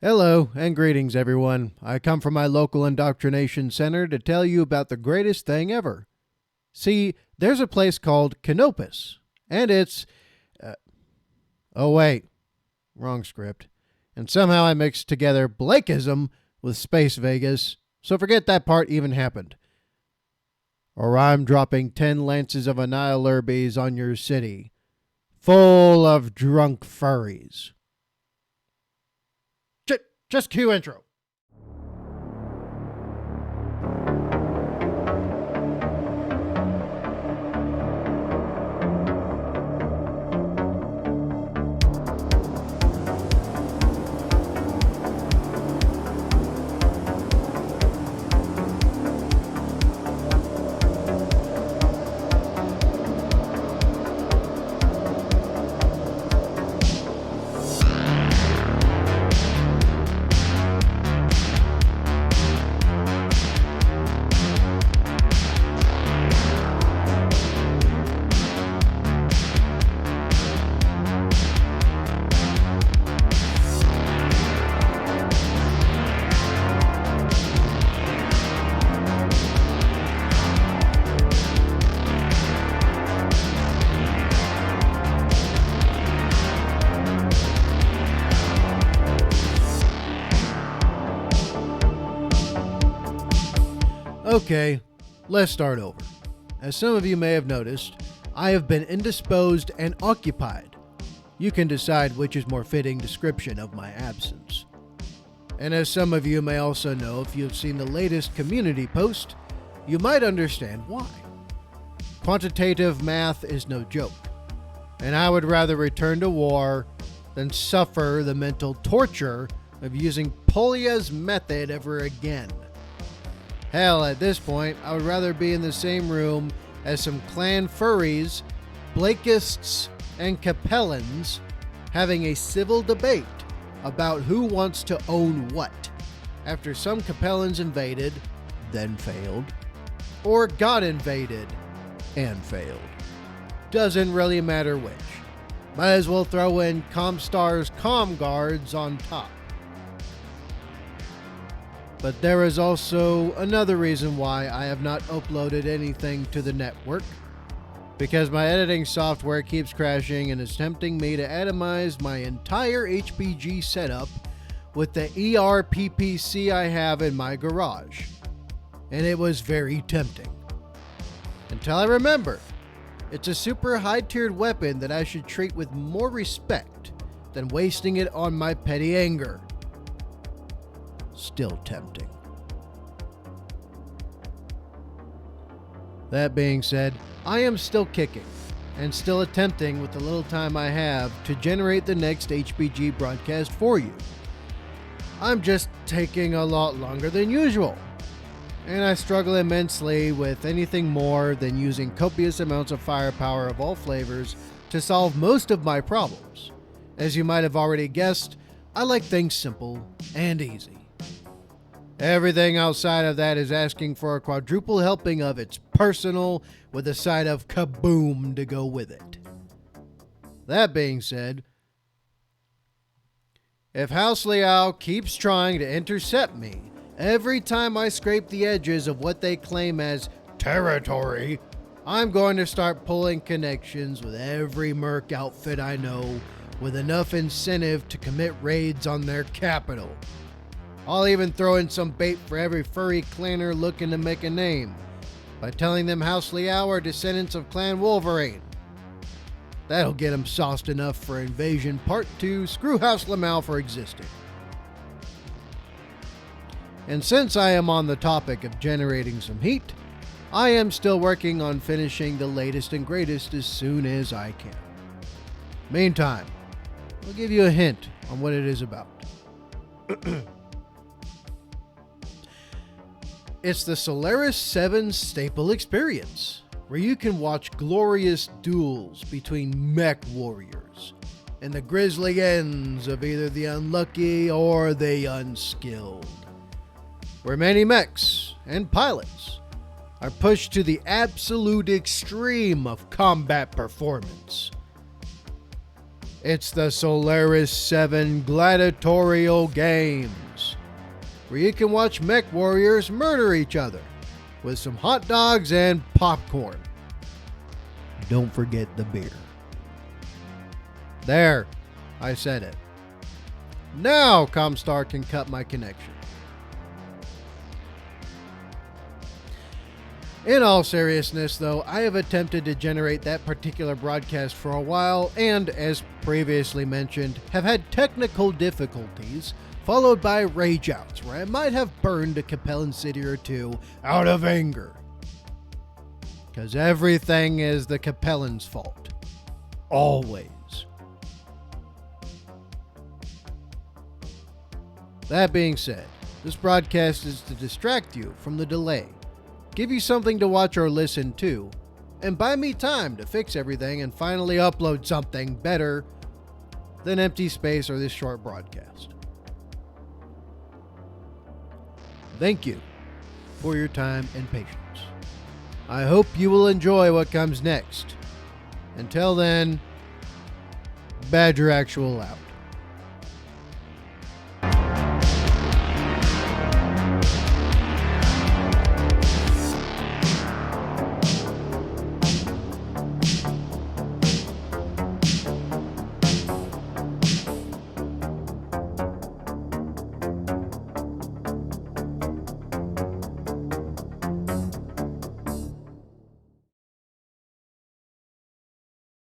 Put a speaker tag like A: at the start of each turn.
A: Hello and greetings, everyone. I come from my local indoctrination center to tell you about the greatest thing ever. See, there's a place called Canopus, and it's... oh wait, wrong script. And somehow I mixed together Blakeism with Space Vegas, so forget that part even happened. Or I'm dropping 10 lances of Annihilarbes on your city, full of drunk furries. Just cue intro. Okay, let's start over. As some of you may have noticed, I have been indisposed and occupied. You can decide which is more fitting description of my absence. And as some of you may also know, if you've seen the latest community post, you might understand why. Quantitative math is no joke, and I would rather return to war than suffer the mental torture of using Polia's method ever again. Hell, at this point, I would rather be in the same room as some clan furries, Blakeists, and Capellans having a civil debate about who wants to own what, after some Capellans invaded, then failed, or got invaded, and failed. Doesn't really matter which. Might as well throw in Comstar's comm guards on top. But there is also another reason why I have not uploaded anything to the network. Because my editing software keeps crashing and is tempting me to atomize my entire HPG setup with the ERPPC I have in my garage. And it was very tempting. Until I remember, it's a super high-tiered weapon that I should treat with more respect than wasting it on my petty anger. Still tempting. That being said, I am still kicking and still attempting with the little time I have to generate the next HPG broadcast for you. I'm just taking a lot longer than usual, and I struggle immensely with anything more than using copious amounts of firepower of all flavors to solve most of my problems. As you might have already guessed, I like things simple and easy. Everything outside of that is asking for a quadruple helping of its personal with a side of kaboom to go with it. That being said, if House Liao keeps trying to intercept me every time I scrape the edges of what they claim as territory, I'm going to start pulling connections with every merc outfit I know with enough incentive to commit raids on their capital. I'll even throw in some bait for every furry clanner looking to make a name by telling them House Liao are descendants of Clan Wolverine. That'll get them sauced enough for Invasion Part 2. Screw House Lamau for existing. And since I am on the topic of generating some heat, I am still working on finishing the latest and greatest as soon as I can. Meantime, I'll give you a hint on what it is about. It's the Solaris 7 staple experience, where you can watch glorious duels between Mechwarriors and the grisly ends of either the unlucky or the unskilled, where many mechs and pilots are pushed to the absolute extreme of combat performance. It's the Solaris 7 gladiatorial games, where you can watch Mechwarriors murder each other with some hot dogs and popcorn. Don't forget the beer. There, I said it. Now Comstar can cut my connection. In all seriousness, though, I have attempted to generate that particular broadcast for a while and, as previously mentioned, have had technical difficulties followed by rage outs where I might have burned a Capellan city or two out of anger. Because everything is the Capellan's fault. Always. That being said, this broadcast is to distract you from the delay, give you something to watch or listen to, and buy me time to fix everything and finally upload something better than empty space or this short broadcast. Thank you for your time and patience. I hope you will enjoy what comes next. Until then, Badger Actual out.